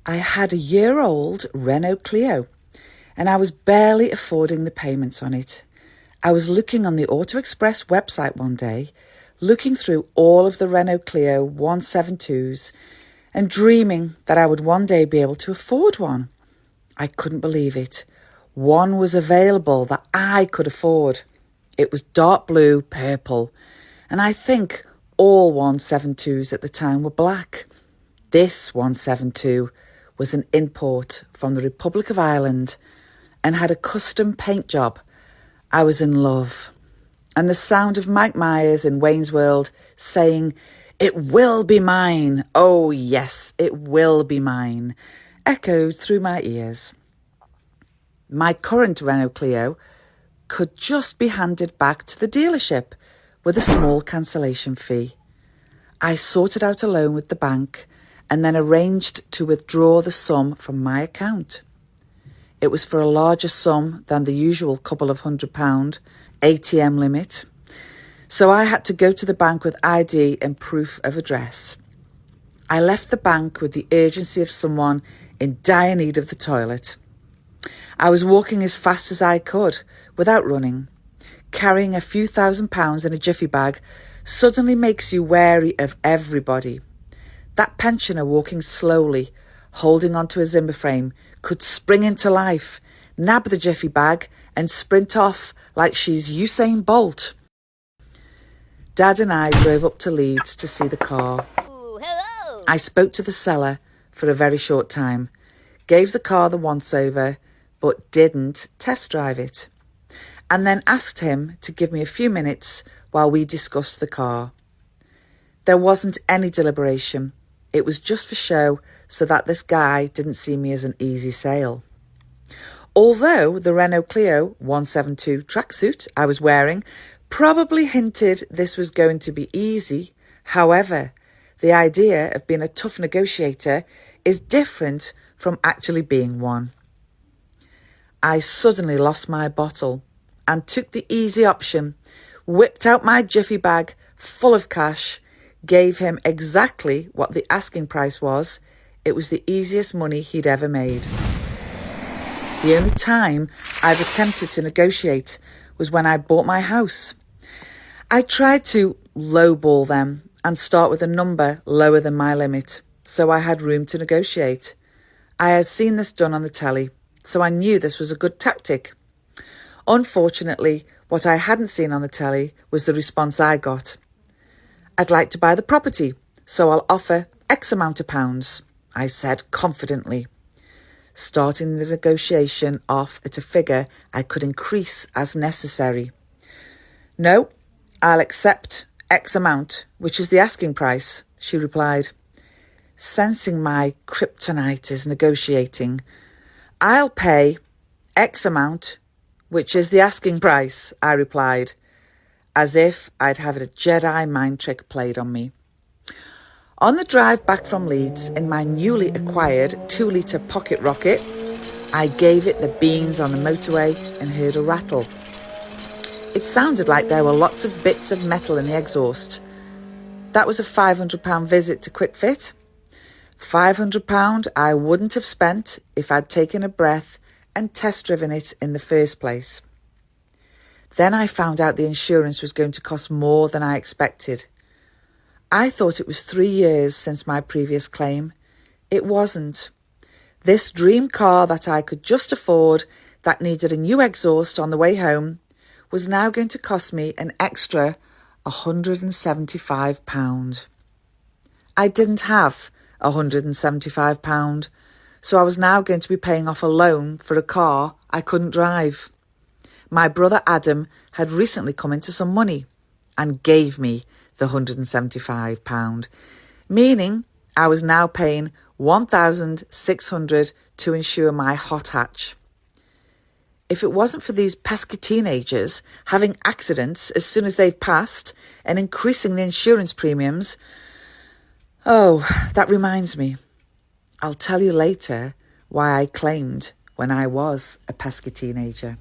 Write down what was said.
I had a year-old Renault Clio, and I was barely affording the payments on it. I was looking on the Auto Express website one day, looking through all of the Renault Clio 172s and dreaming that I would one day be able to afford one. I couldn't believe it. One was available that I could afford. It was dark blue, purple, and I think all 172s at the time were black. This 172 was an import from the Republic of Ireland and had a custom paint job. I was in love. And the sound of Mike Myers in Wayne's World saying, "It will be mine, oh yes, it will be mine," echoed through my ears. My current Renault Clio could just be handed back to the dealership with a small cancellation fee. I sorted out a loan with the bank and then arranged to withdraw the sum from my account. It was for a larger sum than the usual couple of £100 ATM limit, so I had to go to the bank with ID and proof of address. I left the bank with the urgency of someone in dire need of the toilet. I was walking as fast as I could without running. Carrying a few £1,000s in a jiffy bag suddenly makes you wary of everybody. That pensioner walking slowly, holding onto a Zimmer frame, could spring into life, nab the jiffy bag and sprint off like she's Usain Bolt. Dad and I drove up to Leeds to see the car. Ooh, hello. I spoke to the seller for a very short time, gave the car the once-over, but didn't test drive it, and then asked him to give me a few minutes while we discussed the car. There wasn't any deliberation. It was just for show so that this guy didn't see me as an easy sale. Although the Renault Clio 172 tracksuit I was wearing probably hinted this was going to be easy, however, the idea of being a tough negotiator is different from actually being one. I suddenly lost my bottle and took the easy option, whipped out my jiffy bag full of cash, gave him exactly what the asking price was. It was the easiest money he'd ever made. The only time I've attempted to negotiate was when I bought my house. I tried to lowball them and start with a number lower than my limit, so I had room to negotiate. I had seen this done on the telly, so I knew this was a good tactic. Unfortunately, what I hadn't seen on the telly was the response I got. "I'd like to buy the property, so I'll offer X amount of pounds," I said confidently, starting the negotiation off at a figure I could increase as necessary. "No, I'll accept X amount, which is the asking price," she replied. Sensing my kryptonite is negotiating, "I'll pay X amount, which is the asking price," I replied, as if I'd had a Jedi mind trick played on me. On the drive back from Leeds in my newly acquired 2-litre pocket rocket, I gave it the beans on the motorway and heard a rattle. It sounded like there were lots of bits of metal in the exhaust. That was a £500 visit to Quick Fit. £500 I wouldn't have spent if I'd taken a breath and test driven it in the first place. Then I found out the insurance was going to cost more than I expected. I thought it was 3 years since my previous claim. It wasn't. This dream car that I could just afford, that needed a new exhaust on the way home, was now going to cost me an extra £175. I didn't have £175, so I was now going to be paying off a loan for a car I couldn't drive. My brother Adam had recently come into some money and gave me the £175, meaning I was now paying £1,600 to insure my hot hatch. If it wasn't for these pesky teenagers having accidents as soon as they've passed and increasing the insurance premiums... Oh, that reminds me. I'll tell you later why I claimed when I was a pesky teenager.